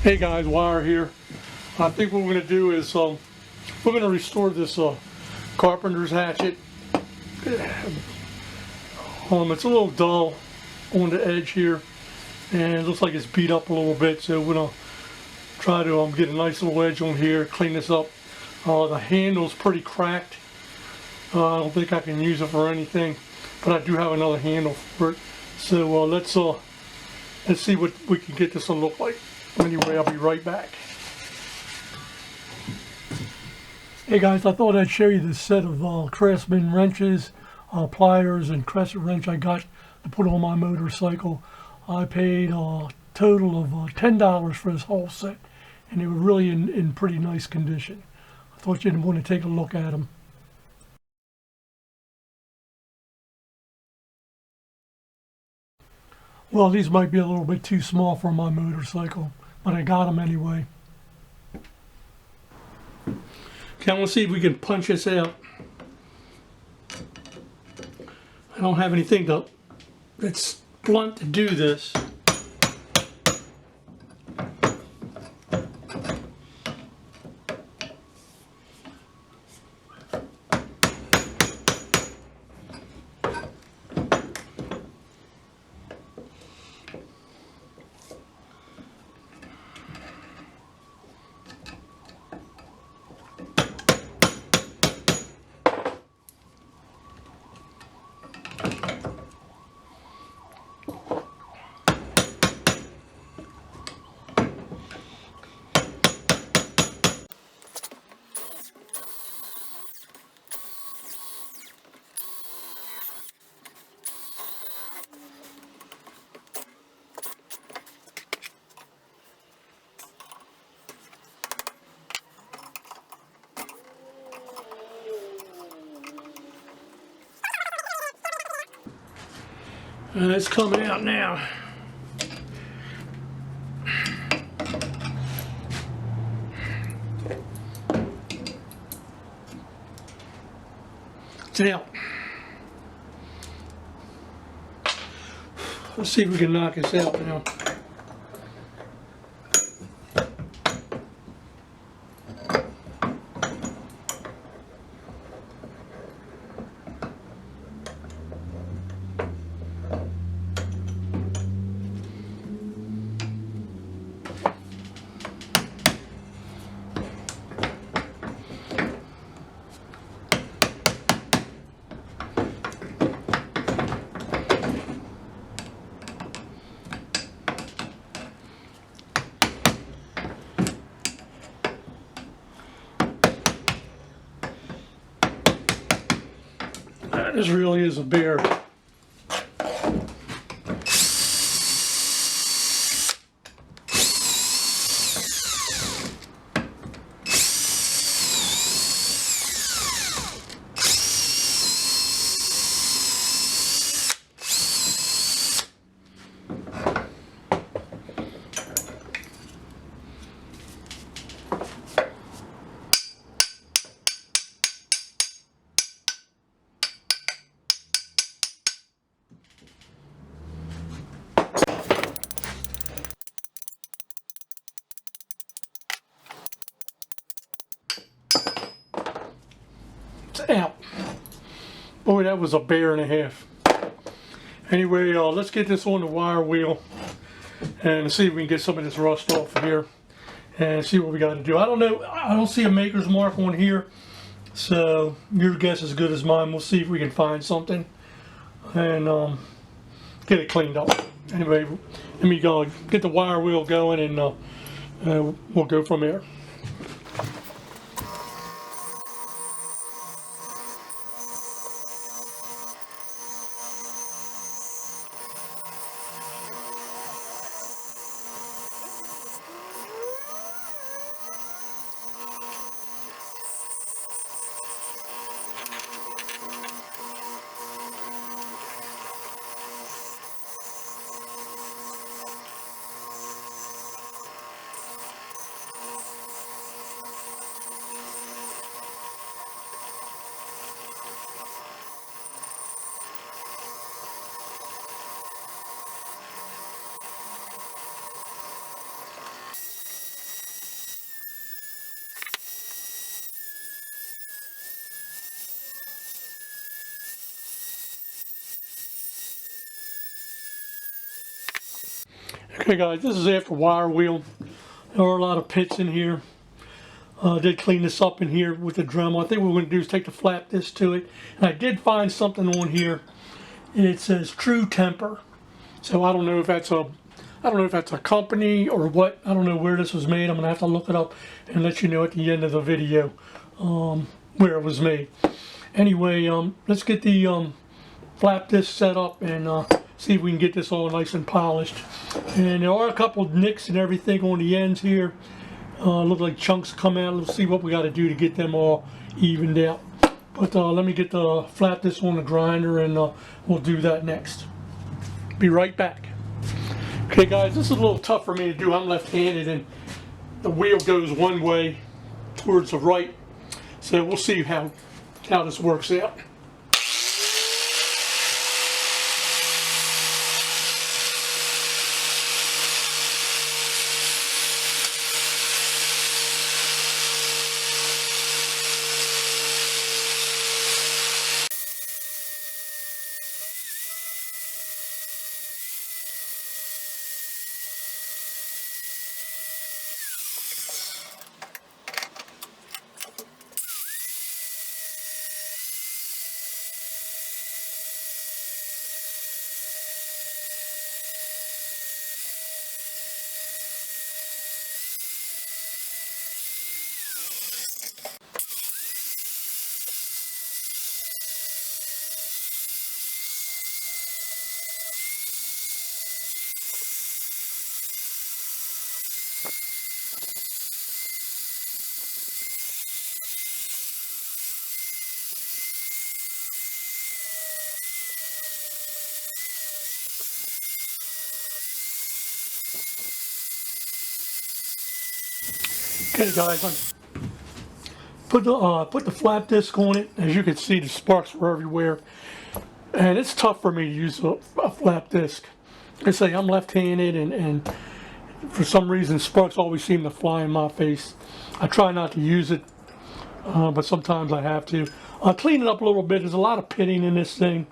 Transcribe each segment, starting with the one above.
Hey guys, Wire here. I think what we're going to do is we're going to restore this carpenter's hatchet. It's a little dull on the edge here, and it looks like it's beat up a little bit. So we're going to try to get a nice little edge on here, clean this up. The handle's pretty cracked. I don't think I can use it for anything, but I do have another handle for it. So let's see what we can get this to look like. Anyway, I'll be right back. Hey guys, I thought I'd show you this set of Craftsman wrenches, pliers, and crescent wrench I got to put on my motorcycle. I paid a total of $10 for this whole set, and they were really in pretty nice condition. I thought you'd want to take a look at them. Well, these might be a little bit too small for my motorcycle, but I got them anyway. Okay, I want to see if we can punch this out. I don't have anything that's blunt to do this. It's coming out now. It's out. Let's see if we can knock this out now. This really is a bear. Out. Boy, that was a bear and a half. Anyway, let's get this on the wire wheel and see if we can get some of this rust off of here and see what we got to do. I don't know. I don't see a maker's mark on here, so your guess is as good as mine. We'll see if we can find something and get it cleaned up. Anyway, let me go get the wire wheel going and we'll go from there. Okay guys, this is after wire wheel. There are a lot of pits in here. Did clean this up in here with the Dremel. I think what we're going to do is take the flap disc to it. And I did find something on here. It says True Temper. So I don't know if that's a company or what. I don't know where this was made. I'm gonna have to look it up and let you know at the end of the video where it was made. Anyway, let's get the flap disc set up and see if we can get this all nice and polished. And there are a couple of nicks and everything on the ends here. Look like chunks come out. Let's see what we got to do to get them all evened out. But let me get the flap disc on the grinder and we'll do that next. Be right back. Okay guys, this is a little tough for me to do. I'm left-handed and the wheel goes one way towards the right. So we'll see how this works out. Okay guys, I put the flap disc on it. As you can see, the sparks were everywhere. And it's tough for me to use a flap disc. I say I'm left-handed and for some reason sparks always seem to fly in my face. I try not to use it, but sometimes I have to. I'll clean it up a little bit. There's a lot of pitting in this thing,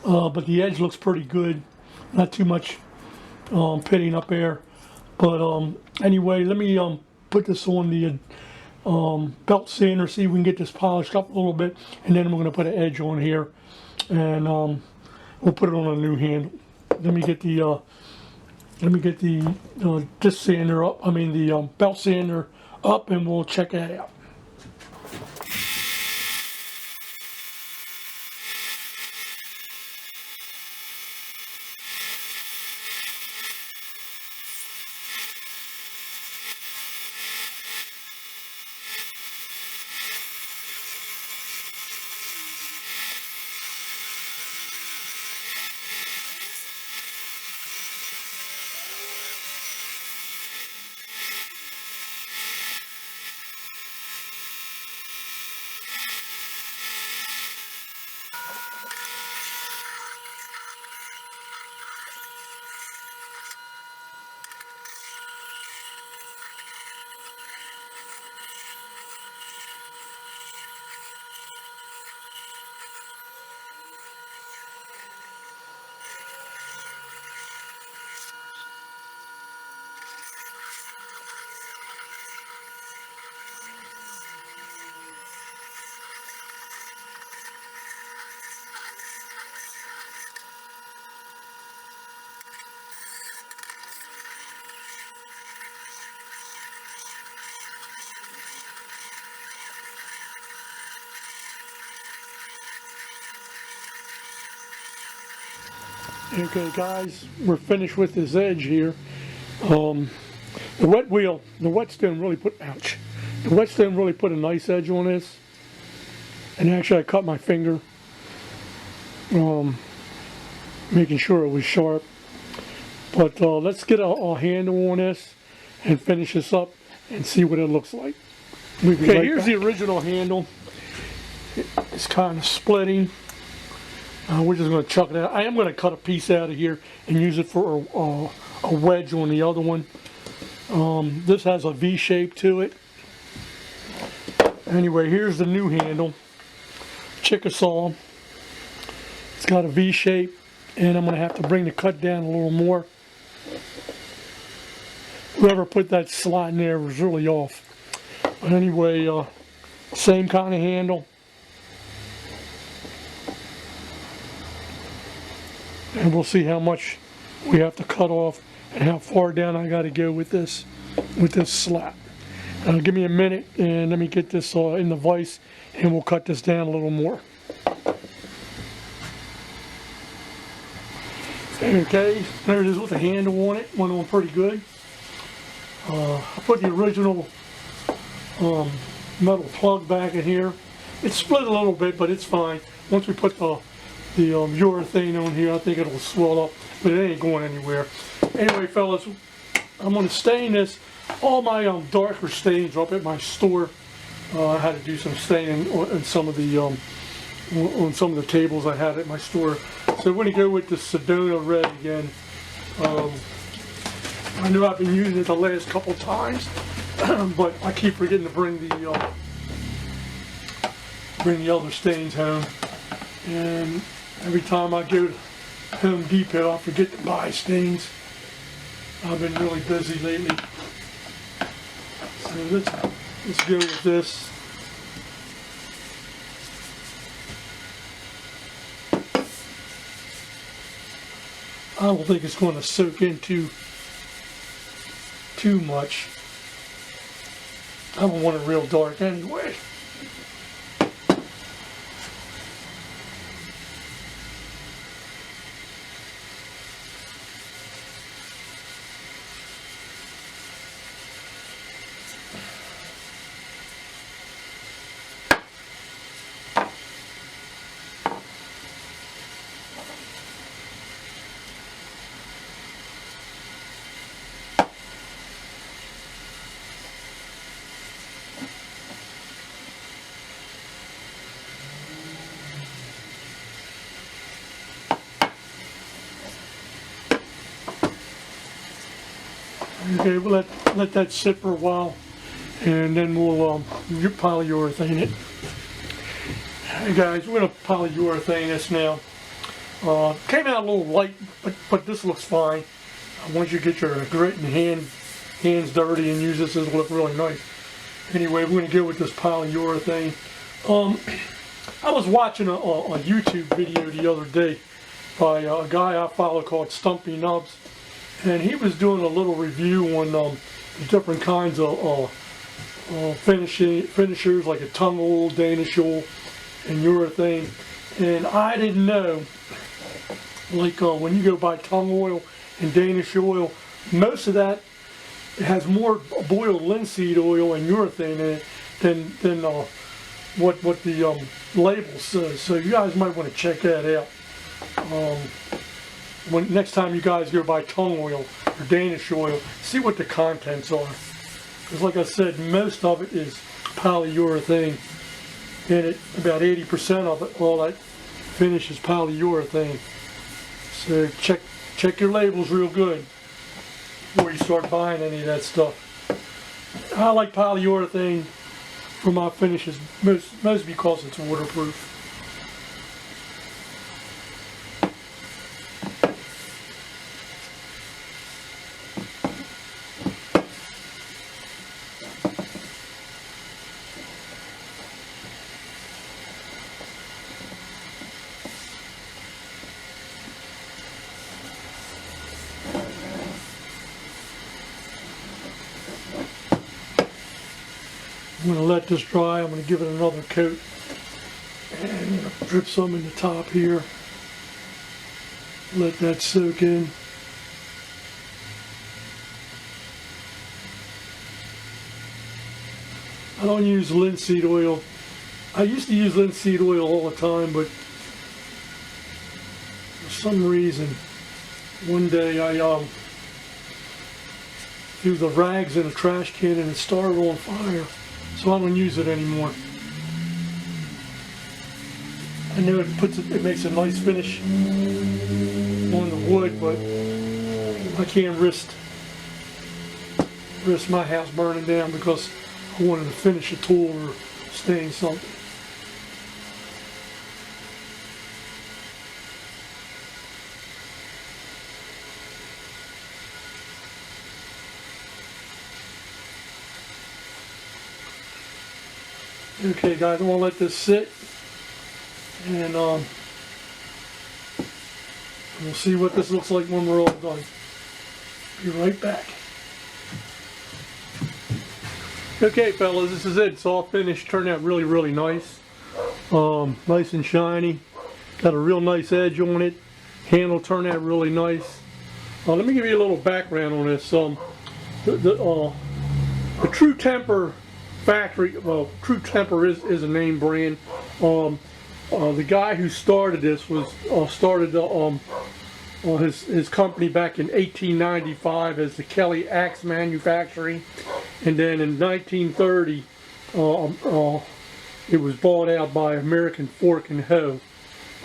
but the edge looks pretty good. Not too much pitting up there. But anyway, let me put this on the belt sander, see if we can get this polished up a little bit, and then we're going to put an edge on here, and we'll put it on a new handle. Let me get the disc sander up. I mean the belt sander up, and we'll check that out. Okay guys, we're finished with this edge here. The whetstone really put a nice edge on this. And actually I cut my finger, making sure it was sharp. But let's get a handle on this and finish this up and see what it looks like. Okay, here's the original handle. It's kind of splitting. We're just going to chuck it out. I am going to cut a piece out of here and use it for a wedge on the other one. This has a V shape to it. Anyway, here's the new handle. Chickasaw. It's got a V shape, and I'm going to have to bring the cut down a little more. whoever put that slot in there was really off. But anyway, same kind of handle. And we'll see how much we have to cut off and how far down I got to go with this slot. Give me a minute and let me get this in the vise, and we'll cut this down a little more. Okay, there it is with the handle on it. Went on pretty good. I put the original metal plug back in here. It's split a little bit, but it's fine. Once we put the urethane on here, I think it'll swell up, but it ain't going anywhere. Anyway, fellas, I'm going to stain this. All my darker stains are up at my store. I had to do some staining on some of the tables I had at my store. So we're going to go with the Sedona Red again. I know I've been using it the last couple times, but I keep forgetting to bring the other stains home. And every time I go to Home Depot, I forget to buy stains. I've been really busy lately. So let's go with this. I don't think it's going to soak into too much. I don't want it real dark anyway. Okay, we'll let that sit for a while, and then we'll polyurethane it. Hey guys, we're gonna polyurethane this now. Came out a little light, but this looks fine. Once you get your grit and hands dirty and use this, it'll look really nice. Anyway, we're gonna go with this polyurethane. I was watching a YouTube video the other day by a guy I follow called Stumpy Nubs. And he was doing a little review on the different kinds of finishers, like a tung oil, Danish oil, and urethane. And I didn't know, like when you go buy tung oil and Danish oil, most of that has more boiled linseed oil and urethane in it than what the label says. So you guys might want to check that out. Next time you guys go buy tung oil or Danish oil, see what the contents are. Because like I said, most of it is polyurethane. And about 80% of it, all that finish is polyurethane. So check your labels real good before you start buying any of that stuff. I like polyurethane for my finishes, most because it's waterproof. I'm going to let this dry. I'm going to give it another coat and drip some in the top here. Let that soak in. I don't use linseed oil. I used to use linseed oil all the time, but for some reason, one day I threw the rags in a trash can and it started on fire. So I don't use it anymore. I know it makes a nice finish on the wood, but I can't risk my house burning down because I wanted to finish a tool or stain something. Okay guys, I'm going to let this sit, and we'll see what this looks like when we're all done. Be right back. Okay fellas, this is it. It's all finished. Turned out really, really nice. Nice and shiny. Got a real nice edge on it. Handle turned out really nice. Let me give you a little background on this. The True Temper factory, well, True Temper is a name brand. The guy who started this was started his company back in 1895 as the Kelly Axe Manufacturing, and then in 1930 it was bought out by American Fork and Hoe,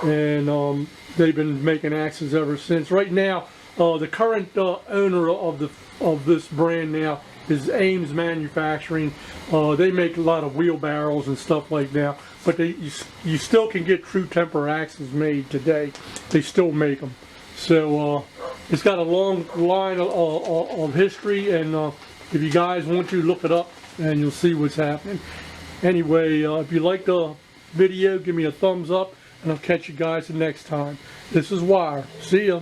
and they've been making axes ever since. Right now, the current owner of this brand now is Ames Manufacturing. They make a lot of wheelbarrows and stuff like that, but you still can get True Temper axes made today. They still make them. So it's got a long line of history, and if you guys want to, look it up and you'll see what's happening. Anyway, if you like the video, give me a thumbs up, and I'll catch you guys the next time. This is Wire. See ya.